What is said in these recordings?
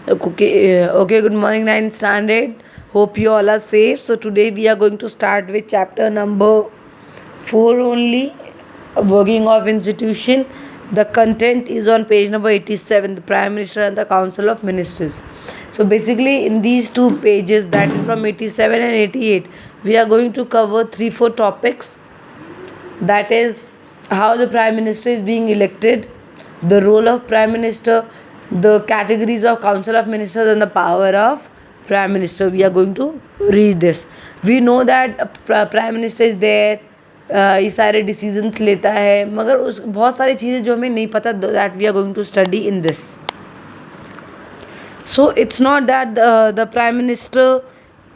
Okay, good morning, 9th standard. Hope you all are safe. So today we are going to start with chapter number 4 only, working of institution. The content is on page number 87, the Prime Minister and the Council of Ministers. So basically in these two pages, that is from 87 and 88, we are going to cover 3-4 topics. That is how the Prime Minister is being elected, the role of Prime Minister, the categories of Council of Ministers and the power of Prime Minister. We are going to read this. We know that Prime Minister is there, ये सारे decisions लेता है, मगर उस बहुत सारी चीज़ें जो हमें नहीं पता, that we are going to study in this. So it's not that the prime minister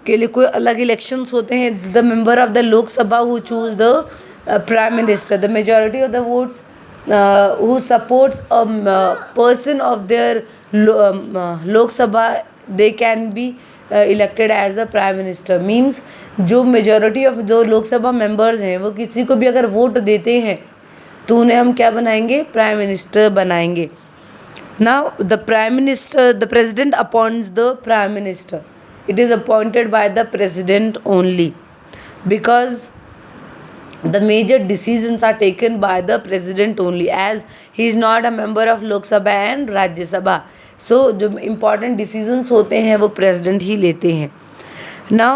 के लिए कोई अलग इलेक्शंस होते हैं. The member of the Lok Sabha who choose the prime minister, the majority of the votes who supports a person of their Lok Sabha, they can be elected as a prime minister. Means जो majority of जो Lok Sabha members हैं वो किसी को भी अगर vote देते हैं तो उन्हें हम क्या बनाएंगे, प्राइम मिनिस्टर बनाएंगे. Now the prime minister, the president appoints the prime minister. It is appointed by the president only because the major decisions are taken by the president only, as he is not a member of Lok Sabha and Rajya Sabha. So जो important decisions होते हैं वो president ही लेते हैं. Now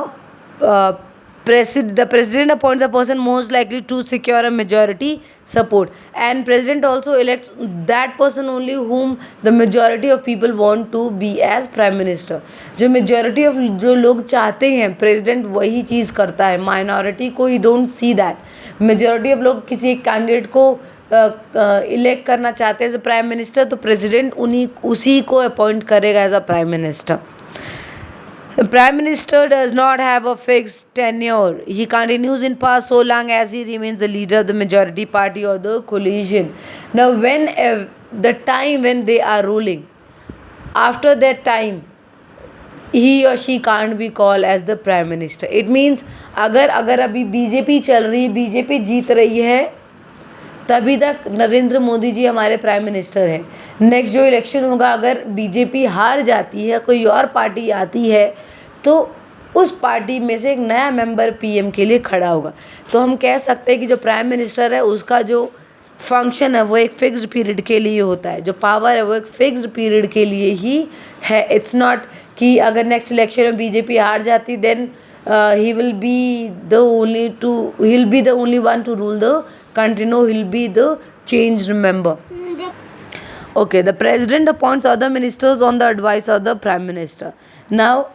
the president appoints the person most likely to secure a majority support, and president also elects that person only whom the majority of people want to be as prime minister. जो majority of जो लोग चाहते हैं president वही चीज़ करता है. minority को ही don't see that. majority of लोग किसी एक कैंडिडेट को इलेक्ट करना चाहते हैं एज प्राइम मिनिस्टर, तो प्रेसिडेंट उसी को अपॉइंट करेगा as a prime minister. The Prime Minister does not have a fixed tenure. He continues in power so long as he remains the leader of the majority party or the coalition. Now, the time when they are ruling, after that time, he or she can't be called as the Prime Minister. It means अगर अभी BJP चल रही है, BJP जीत रही है, तभी तक नरेंद्र मोदी जी हमारे प्राइम मिनिस्टर हैं. नेक्स्ट जो इलेक्शन होगा, अगर बीजेपी हार जाती है, कोई और पार्टी आती है, तो उस पार्टी में से एक नया मेंबर पीएम के लिए खड़ा होगा. तो हम कह सकते हैं कि जो प्राइम मिनिस्टर है उसका जो फंक्शन है वो एक फिक्स्ड पीरियड के लिए होता है, जो पावर है वो एक फिक्स्ड पीरियड के लिए ही है. इट्स नॉट कि अगर नेक्स्ट इलेक्शन में बीजेपी हार जाती then he will be the only one to rule the country. No, he'll be the changed member. Okay, the president appoints other ministers on the advice of the prime minister. Now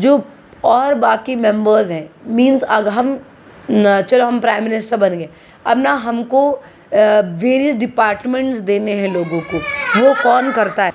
जो और बाकी members हैं, means अगर चलो हम prime minister बन गए, अब ना हमको वेरियस डिपार्टमेंट्स देने हैं लोगों को. वो कौन करता है?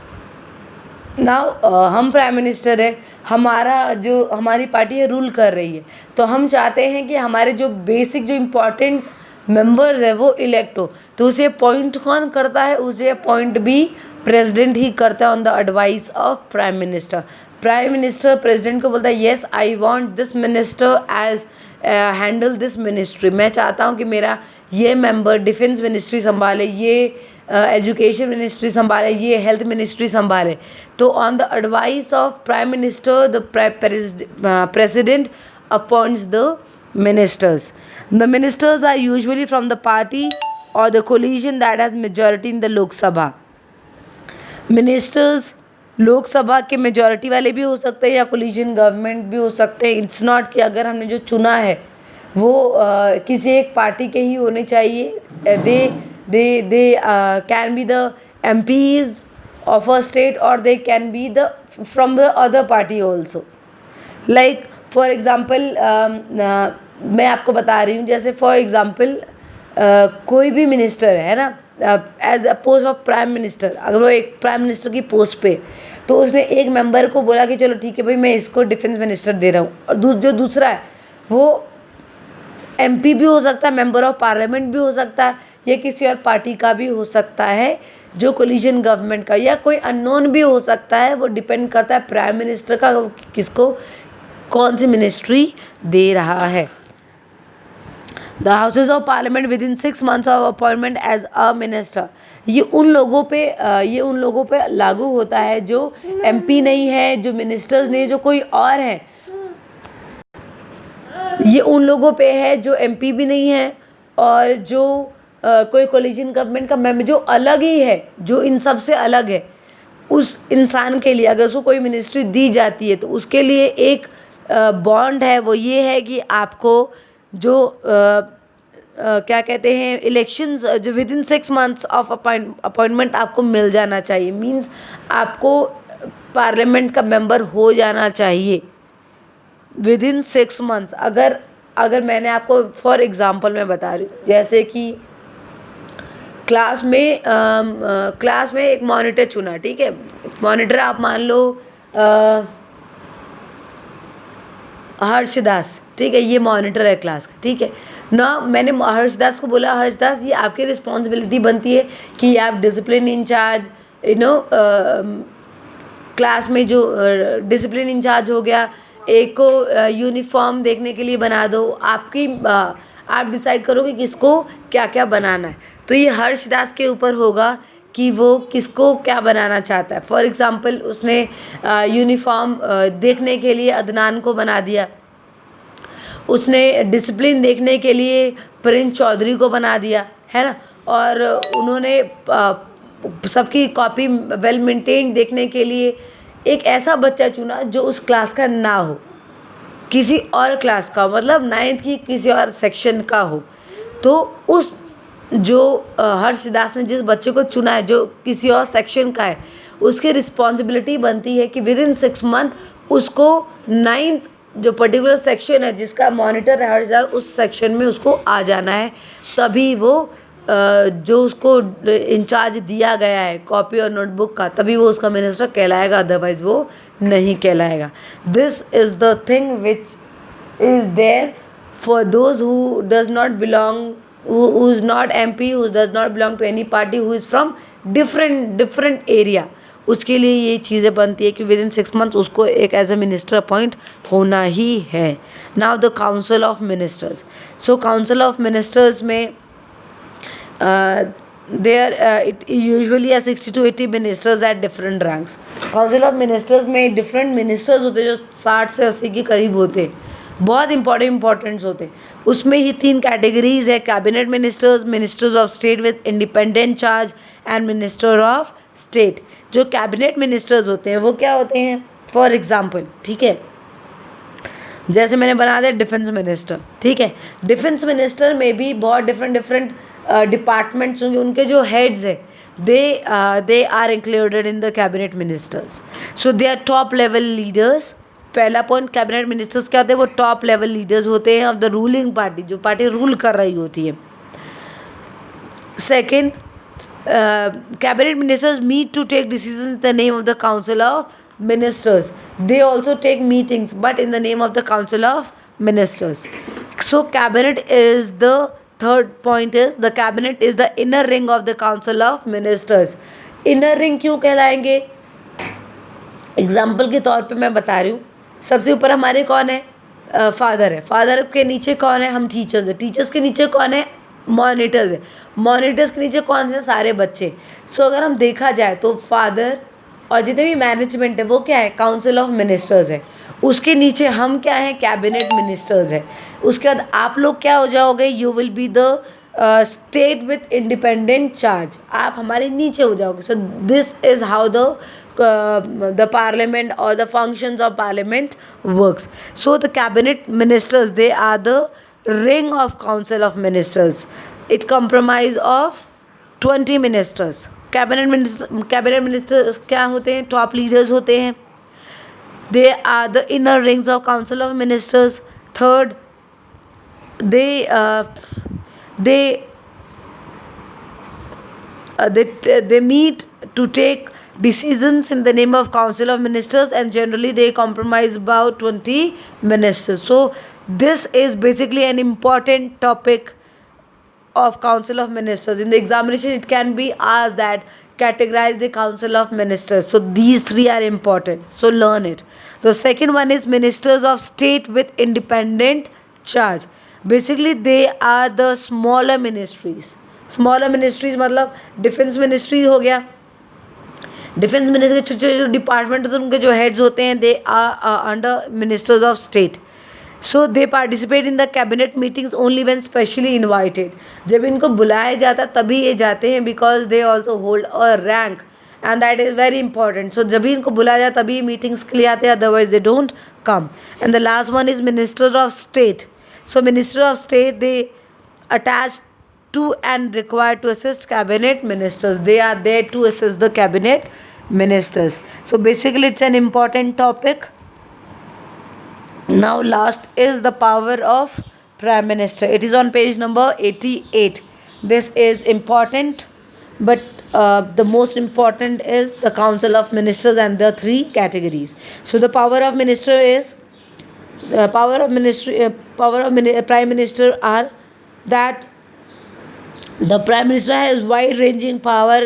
हम प्राइम मिनिस्टर है, हमारी पार्टी है रूल कर रही है, तो हम चाहते हैं कि हमारे जो बेसिक जो इम्पोर्टेंट मेंबर्स है वो इलेक्ट हो. तो उसे अपॉइंट कौन करता है? उसे अपॉइंट भी प्रेसिडेंट ही करता है on the advice of prime minister. Prime minister president को बोलता है yes I want this minister as handle this ministry. मैं चाहता हूँ कि मेरा ये मेंबर डिफेंस मिनिस्ट्री संभाले, ये एजुकेशन मिनिस्ट्री संभाले, ये हेल्थ मिनिस्ट्री संभाले. तो on the advice of prime minister the president appoints the ministers. The ministers are usually from the party or the coalition that has majority in the Lok Sabha. Ministers लोक सभा के majority वाले भी हो सकते हैं या कोलिशन गवर्नमेंट भी हो सकते हैं. इट्स नॉट कि अगर हमने जो चुना है वो किसी एक पार्टी के ही होने चाहिए. they can be the MPs of a state or they can be from the other party also. Like for example मैं आपको बता रही हूँ, जैसे फॉर एग्ज़ाम्पल कोई भी मिनिस्टर है ना, as a post of prime minister, अगर वो एक प्राइम मिनिस्टर की पोस्ट पे, तो उसने एक मेंबर को बोला कि चलो ठीक है भाई मैं इसको डिफेंस मिनिस्टर दे रहा हूँ, और जो दूसरा है वो एमपी भी हो सकता है, मेंबर ऑफ पार्लियामेंट भी हो सकता है, या किसी और पार्टी का भी हो सकता है, जो कोलिशन गवर्नमेंट का, या कोई अननोन भी हो सकता है. वो डिपेंड करता है प्राइम मिनिस्टर का किसको कौन सी मिनिस्ट्री दे रहा है. The houses of parliament within 6 months of appointment as a minister. ये उन लोगों पे लागू होता है जो एमपी नहीं है, जो मिनिस्टर्स नहीं है, जो कोई और है। ये उन लोगों पे है जो एमपी भी नहीं है और जो कोई कोलिशन गवर्नमेंट का मेंबर, जो अलग ही है, जो इन सब से अलग है। उस इंसान के लिए अगर उसको कोई मिनिस्ट्री दी जाती है तो उसके लिए एक बॉन्ड है, वो ये है कि आपको जो क्या कहते हैं, इलेक्शंस जो with in 6 months of appointment आपको मिल जाना चाहिए। मींस आपको पार्लियामेंट का मेंबर हो जाना चाहिए विद इन 6 months। अगर मैंने आपको फॉर एग्जांपल मैं बता रही हूँ, जैसे कि क्लास में एक मॉनिटर चुना, ठीक है। मॉनिटर आप मान लो हर्षदास, ठीक है, ये मॉनिटर है क्लास का, ठीक है ना। मैंने हर्षदास को बोला, हर्षदास ये आपकी रिस्पॉन्सिबिलिटी बनती है कि आप डिसिप्लिन इंचार्ज, क्लास में जो डिसिप्लिन इंचार्ज हो गया, एक को यूनिफॉर्म देखने के लिए बना दो। आप डिसाइड करो कि किसको क्या क्या बनाना है। तो ये हर्षदास के ऊपर होगा कि वो किसको क्या बनाना चाहता है। फॉर एग्ज़ाम्पल उसने यूनिफॉर्म देखने के लिए अदनान को बना दिया, उसने डिसिप्लिन देखने के लिए प्रिंस चौधरी को बना दिया, है ना। और उन्होंने सबकी कॉपी वेल मेंटेन देखने के लिए एक ऐसा बच्चा चुना जो उस क्लास का ना हो, किसी और क्लास का, मतलब 9th की किसी और सेक्शन का हो। तो उस जो हर्षदास ने जिस बच्चे को चुना है जो किसी और सेक्शन का है, उसकी रिस्पॉन्सिबिलिटी बनती है कि विद इन 6 month उसको 9th जो पर्टिकुलर सेक्शन है जिसका मॉनिटर है हर्षदास, उस सेक्शन में उसको आ जाना है। तभी वो जो उसको इंचार्ज दिया गया है कॉपी और नोटबुक का, तभी वो उसका मिनिस्टर कहलाएगा, अदरवाइज़ वो नहीं कहलाएगा। This is the thing which is there for those who does not belong, who is not MP, who does not belong to any party, who is from different area। उसके लिए ये चीज़ें बनती है कि विद इन 6 months उसको एक as a minister appoint होना ही है। Now the council of ministers. So council of ministers में it usually has 60 to 80 ministers at different ranks। Council of ministers में डिफरेंट मिनिस्टर्स होते हैं जो 60 से 80 के करीब होते हैं, बहुत इंपॉर्टेंट्स होते हैं। उसमें ही 3 कैटेगरीज है, cabinet ministers, ministers of state with independent charge and minister of state. जो कैबिनेट मिनिस्टर्स होते हैं वो क्या होते हैं, फॉर एग्जांपल, ठीक है, जैसे मैंने बना दिया डिफेंस मिनिस्टर, ठीक है। डिफेंस मिनिस्टर में भी बहुत डिफरेंट डिपार्टमेंट्स होंगे, उनके जो हेड्स है they are included in the cabinet ministers. So they are top level leaders. पहला पॉइंट, कैबिनेट मिनिस्टर्स क्या होते हैं, वो टॉप लेवल लीडर्स होते हैं ऑफ द रूलिंग पार्टी, जो पार्टी रूल कर रही होती है। Second, cabinet ministers meet to take decision in the name of the council of ministers. They also take meetings but in the name of the council of ministers. So cabinet is the third point is the cabinet is the inner ring of the council of ministers. Inner ring क्यों कहलाएंगे, example के तौर पे मैं बता रही हूँ। सबसे ऊपर हमारे कौन है, फादर है। फादर के नीचे कौन है, हम टीचर्स है। टीचर्स के नीचे कौन है, मॉनिटर्स है। मॉनिटर्स के नीचे कौन से, सारे बच्चे। सो अगर हम देखा जाए तो फादर और जितने भी मैनेजमेंट है वो क्या है, काउंसिल ऑफ मिनिस्टर्स है। उसके नीचे हम क्या हैं, कैबिनेट मिनिस्टर्स है। उसके बाद आप लोग क्या हो जाओगे, you will be the state with independent charge, आप हमारे नीचे हो जाओगे। So this is how the parliament or the functions of parliament works। So the cabinet ministers, they are the ring of council of ministers। It comprise of 20 ministers। cabinet ministers क्या होते हैं, top leaders होते हैं। They are the inner rings of council of ministers। Third, they meet to take decisions in the name of council of ministers, and generally they comprise about 20 ministers। So this is basically an important topic of council of ministers. In the examination it can be asked that categorize the council of ministers। So these 3 are important, so learn it। The second one is ministers of state with independent charge। Basically they are the smaller ministries. Smaller ministries मतलब defence ministry हो गया. Defence ministry के छोटे छोटे department होते हैं, उनके जो हेड्स होते हैं they are under ministers of state. So they participate in the cabinet meetings only when specially invited. जब इनको बुलाया जाता तभी ये जाते हैं, because they also hold a rank and that is very important. So जब भी इनको बुलाया जाता तभी मीटिंग्स के लिए आते हैं, otherwise they don't come. And the last one is minister of state. So Minister of State, they attached to and required to assist cabinet ministers. They are there to assist the cabinet ministers. So basically it's an important topic. Now last is the power of Prime Minister. It is on page number 88. This is important, but the most important is the Council of Ministers and the three categories. So the power of minister is power of prime minister are that the prime minister has wide ranging power.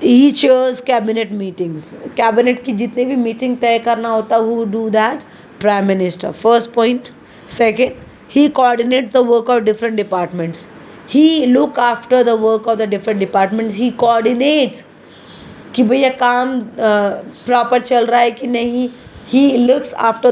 He chairs cabinet meetings. Cabinet की जितने भी meeting तय करना होता है, who do that? Prime Minister. First point. Second, he coordinates the work of different departments. He look after the work of the different departments. He coordinates कि भैया काम प्रॉपर चल रहा है कि नहीं. He looks after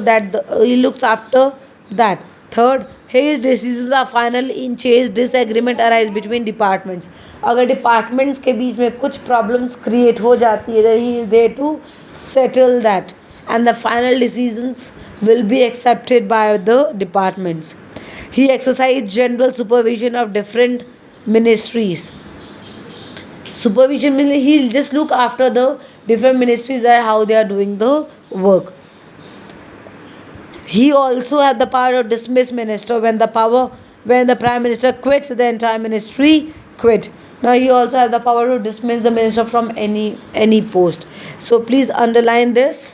that. Third, his decisions are final in case disagreement arise between departments. अगर departments के बीच में कुछ प्रॉब्लम्स क्रिएट हो जाती है, then he is there to settle that, and the final decisions will be accepted by the departments. He exercises general supervision of different ministries. Supervision means he'll just look after the different ministries and how they are doing the work. He also has the power to dismiss minister when the prime minister quits, the entire ministry quit. Now he also has the power to dismiss the minister from any post. So please underline this.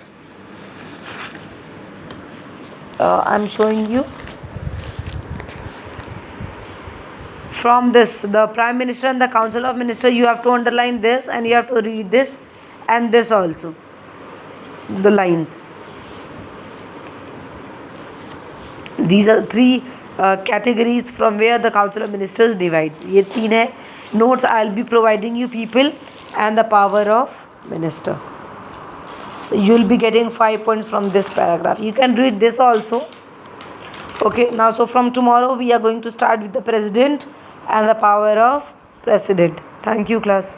I'm showing you. From this, the prime minister and the council of ministers, you have to underline this and you have to read this and this also, the lines. These are three categories from where the council of ministers divides. ये तीन है. Notes I'll be providing you people, and the power of minister. You'll be getting 5 points from this paragraph. You can read this also. Okay, now so from tomorrow we are going to start with the president and the power of president. Thank you class.